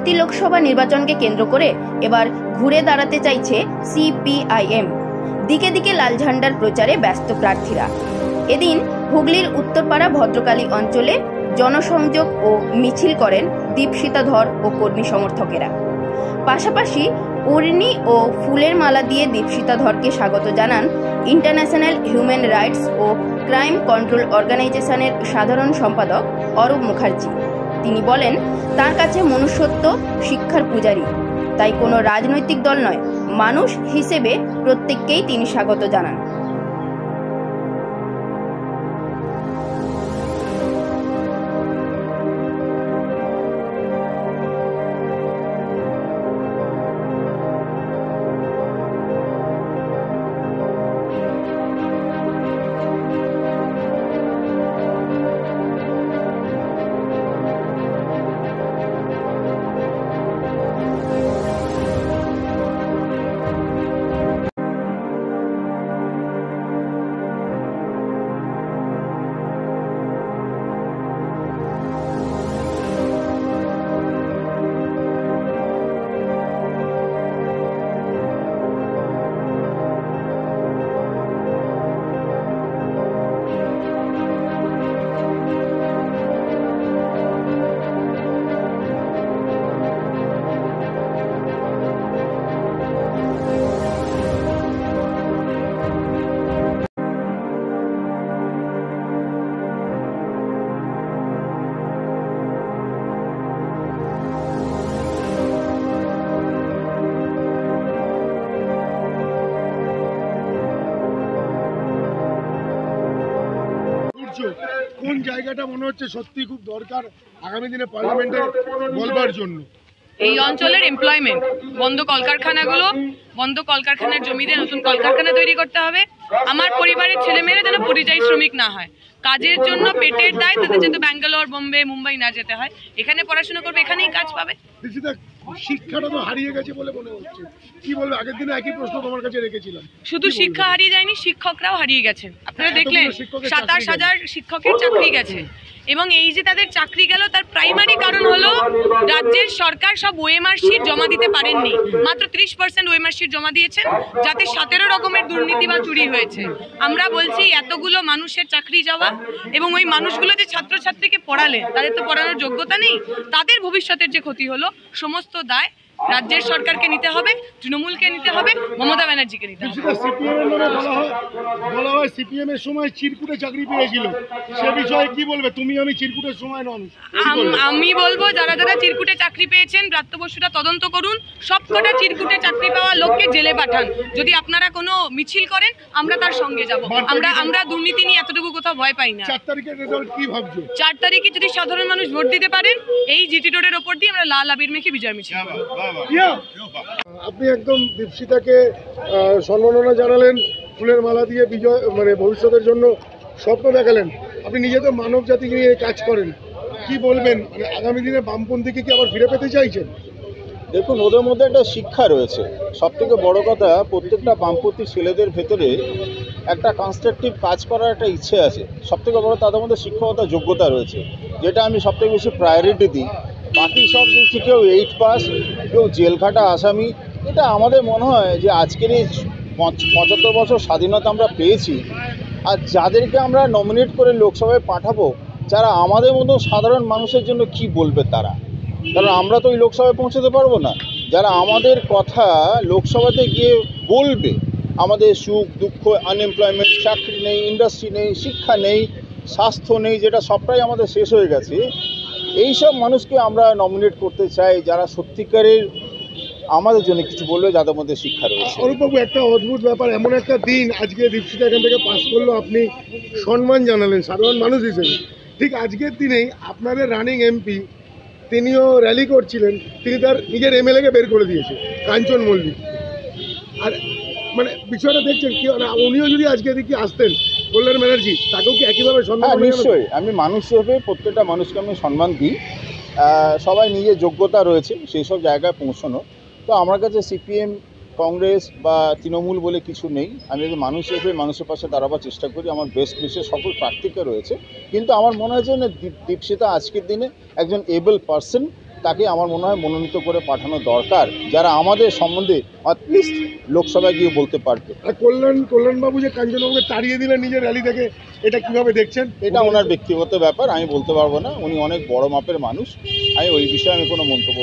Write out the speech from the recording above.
চলতি লোকসভা নির্বাচনকে কেন্দ্র করে এবার ঘুরে দাঁড়াতে চাইছে সিপিআইএম। দিকে দিকে লাল ঝান্ডার প্রচারে ব্যস্ত প্রার্থীরা। এদিন হুগলির উত্তরপাড়া ভদ্রকালী অঞ্চলে জনসংযোগ ও মিছিল করেন দীপশিতা ধর ও কর্মী সমর্থকেরা। পাশাপাশি উর্নি ও ফুলের মালা দিয়ে দীপশিতা ধরকে স্বাগত জানান ইন্টারন্যাশনাল হিউম্যান রাইটস ও ক্রাইম কন্ট্রোল অর্গানাইজেশনের সাধারণ সম্পাদক অরূপ মুখার্জি। তিনি বলেন, তার কাছে মনুষ্যত্ব শিক্ষার পূজারী, তাই কোনো রাজনৈতিক দল নয়, মানুষ হিসেবে প্রত্যেককেই তিনি স্বাগত জানান। কোন জায়গাটা মনে হচ্ছে সত্যি খুব দরকার আগামী দিনে পার্লামেন্টে বলবার জন্য? এই অঞ্চলের এমপ্লয়মেন্ট, বন্ধ কলকারখানাগুলো, বন্ধ কলকারখানার জমিতে নতুন কলকারখানা তৈরি করতে হবে। আমার পরিবারের ছেলেমেয়েরা যেন পরিযায়ী শ্রমিক না হয়, কাজের জন্য পেটের দায় তাদের যাতে ব্যাঙ্গালোর, বোম্বে, মুম্বাই না যেতে হয়, এখানে পড়াশোনা করবে, এখানেই কাজ পাবে। শিক্ষাটা তো হারিয়ে গেছে বলে মনে হচ্ছে, কি বলবো? আগের দিনে একই প্রশ্ন তোমার কাছে রেখেছিলাম। শুধু শিক্ষা হারিয়ে যায়নি, শিক্ষকরাও হারিয়ে গেছেন। আপনারা দেখলেন 27,000 শিক্ষকের চাকরি গেছে, এবং এই যে তাদের চাকরি গেল তার প্রাইমারি কারণ হলো রাজ্যের সরকার সব ওএমআর শিট জমা দিতে পারেননি। মাত্র 30% ওএমআর শিট জমা দিয়েছেন, যাতে 17 রকমের দুর্নীতি বা চুরি হয়েছে। আমরা বলছি এতগুলো মানুষের চাকরি যাওয়া, এবং ওই মানুষগুলো যে ছাত্রছাত্রীকে পড়ালেন তাদের তো পড়ানোর যোগ্যতা নেই, তাদের ভবিষ্যতের যে ক্ষতি হলো সমস্ত দায় রাজ্যের সরকারকে নিতে হবে, তৃণমূলকে নিতে হবে, মমতা ব্যানার্জিকে নিতে হবে। বলা হয় সিপিএম এর সময় চিরকুটে চাকরি পেয়েছিল, সে বিষয়ে কি বলবে? তুমি আমি চিরকুটের সময় নন। আমি বলবো যারা যারা চিরকুটে চাকরি পেয়েছেন ব্রাত্য বসুটা তদন্ত করুন, সবকটা চিরকুটে চাকরি পাওয়া লোককে জেলে পাঠান। যদি আপনারা কোনো মিছিল করেন আমরা তার সঙ্গে যাব। আমরা দুর্নীতি নিয়ে এতটুকু কোথাও ভয় পাই না। 4 তারিখের রেজাল্ট কি ভাবছো? 4 তারিখে যদি সাধারণ মানুষ ভোট দিতে পারেন, এই জিটি রোডের ওপর দিয়ে আমরা লাল আবির মেখে বিজয় মিছিল। আপনি একদম দীপশিতাকে সম্মাননা জানালেন, ফুলের মালা দিয়ে বিজয় মানে ভবিষ্যতের জন্য স্বপ্ন দেখালেন। আপনি নিজে তো মানব জাতিকে নিয়ে কাজ করেন, কি বলবেন? মানে আগামী দিনে বামপন্থীকে কি আবার ফিরে পেতে চাইছেন? দেখুন, ওদের মধ্যে একটা শিক্ষা রয়েছে। সব থেকে বড় কথা, প্রত্যেকটা বামপন্থী ছেলেদের ভেতরে একটা কনস্ট্রাকটিভ কাজ করার একটা ইচ্ছে আছে। সব থেকে বড় তাদের মধ্যে শিক্ষকতা যোগ্যতা রয়েছে, যেটা আমি সব থেকে বেশি প্রায়োরিটি দিই। বাকি সব দিচ্ছি, কেউ 8 পাস, কেউ জেলখাটা আসামি। এটা আমাদের মনে হয় যে আজকের এই 75 বছর স্বাধীনতা আমরা পেয়েছি, আর যাদেরকে আমরা নমিনেট করে লোকসভায় পাঠাবো, যারা আমাদের মতো সাধারণ মানুষের জন্য কি বলবে তারা? কারণ আমরা তো ওই লোকসভায় পৌঁছতে পারবো না। যারা আমাদের কথা লোকসভাতে গিয়ে বলবে, আমাদের সুখ দুঃখ, আনএমপ্লয়মেন্ট, চাকরি নেই, ইন্ডাস্ট্রি নেই, শিক্ষা নেই, স্বাস্থ্য নেই, যেটা সবটাই আমাদের শেষ হয়ে গেছে, এই সব মানুষকে আমরা নমিনেট করতে চাই, যারা সত্যিকারের আমাদের জন্য কিছু বলবে, যাদের মধ্যে শিক্ষা রয়েছে। অরূপবাবু, একটা অদ্ভুত ব্যাপার, এমন একটা দিন আজকে দীপশিতা এখান থেকে পাস করলো, আপনি সম্মান জানালেন সাধারণ মানুষ হিসেবে। ঠিক আজকের দিনেই আপনাদের রানিং এমপি তিনিও র্যালি করছিলেন, তিনি তার নিজের এমএলএকে বের করে দিয়েছে, কাঞ্চন মল্লিক। আর মানে বিষয়টা দেখছেন কি, উনিও যদি আজকে এদিকে আসতেন, কল্যাণ ব্যানার্জি, তাকেও কি একইভাবে সম্মান? নিশ্চয়ই, আমি মানুষ হিসেবে প্রত্যেকটা মানুষকে আমি সম্মান দিই। সবাই নিজের যোগ্যতা রয়েছে সেই সব জায়গায় পৌঁছানো। তো আমার কাছে সিপিএম, কংগ্রেস বা তৃণমূল বলে কিছু নেই। আমি যদি মানুষ হিসেবে মানুষের পাশে দাঁড়াবার চেষ্টা করি। আমার বেস্ট উইশের সকল প্রার্থীকে রয়েছে, কিন্তু আমার মনে হয়েছে না দীপশিতা আজকের দিনে একজন এবল পার্সন, তাকে আমার মনে হয় মনোনীত করে পাঠানো দরকার, যারা আমাদের সম্বন্ধে অ্যাটলিস্ট লোকসভায় গিয়ে বলতে পারবে। আর কল্যাণবাবু যে কাঞ্চনবাবুকে তাড়িয়ে দিলেন নিজের র্যালি থেকে, এটা কিভাবে দেখছেন? এটা ওনার ব্যক্তিগত ব্যাপার, আমি বলতে পারবো না। উনি অনেক বড় মাপের মানুষ, আমি ওই বিষয়ে কোনো মন্তব্য